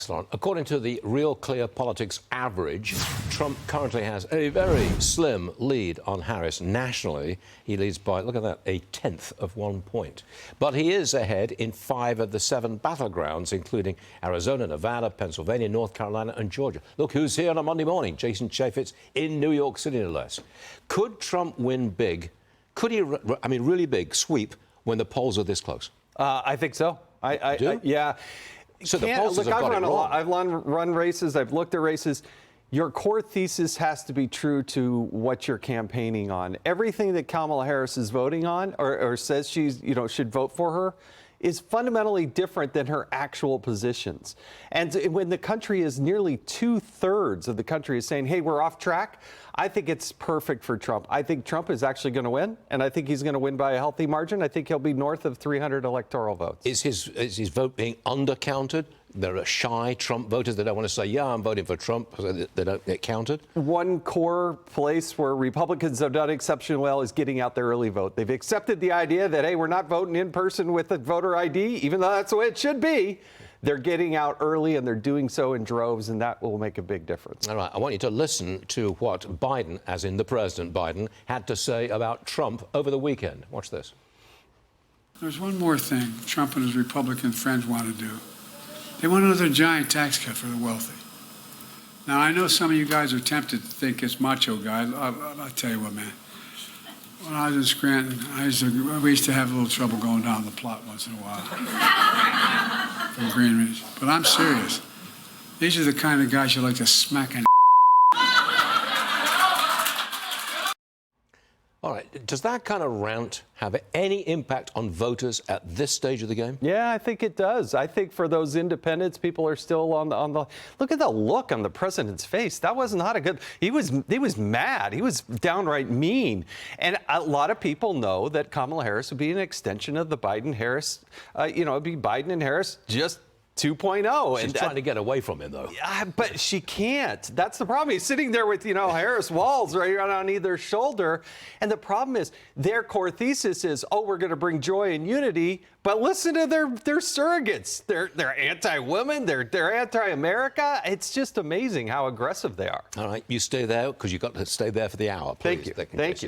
Excellent. According to the Real Clear Politics average, Trump currently has a very slim lead on Harris nationally. He leads by, look at that, a tenth of 1 point. But he is ahead in 5 of the 7 battlegrounds, including Arizona, Nevada, Pennsylvania, North Carolina, and Georgia. Look who's here on a Monday morning. Jason Chaffetz in New York City, no less. Could Trump win big? Could he, really big, sweep when the polls are this close? I think so. Yeah. So the pollsters have got it wrong. I've run races. I've looked at races. Your core thesis has to be true to what you're campaigning on. Everything that Kamala Harris is voting on or says she's, should vote for her is fundamentally different than her actual positions. And when the country is nearly 2/3 of the country is saying, hey, we're off track, I think it's perfect for Trump. I think Trump is actually going to win, and I think he's going to win by a healthy margin. I think he'll be north of 300 electoral votes. Is his vote being undercounted? There are shy Trump voters that don't want to say, yeah, I'm voting for Trump, so they don't get counted? One core place where Republicans have done exceptionally well is getting out their early vote. They've accepted the idea that, hey, we're not voting in person with a voter ID, even though that's the way it should be. They're getting out early, and they're doing so in droves, and that will make a big difference. All right, I want you to listen to what Biden, as in the President Biden, had to say about Trump over the weekend. Watch this. There's one more thing Trump and his Republican friends want to do. They want another giant tax cut for the wealthy. Now, I know some of you guys are tempted to think it's macho guy. I'll tell you what, man. When I was in Scranton, we used to have a little trouble going down the plot once in a while from Greenwich. But I'm serious. These are the kind of guys you like to smack in. All right, does that kind of rant have any impact on voters at this stage of the game? Yeah, I think it does. I think for those independents, people are still on the. Look at the look on the president's face. That was not a good. He was mad. He was downright mean. And a lot of people know that Kamala Harris would be an extension of the Biden-Harris. It'd be Biden and Harris just 2.0. She's trying to get away from him, though. Yeah, but she can't. That's the problem. He's sitting there with, Harris walls right on either shoulder. And the problem is their core thesis is, oh, we're going to bring joy and unity. But listen to their surrogates. They're anti-women. They're anti-America. It's just amazing how aggressive they are. All right, you stay there because you've got to stay there for the hour, please. Thank you.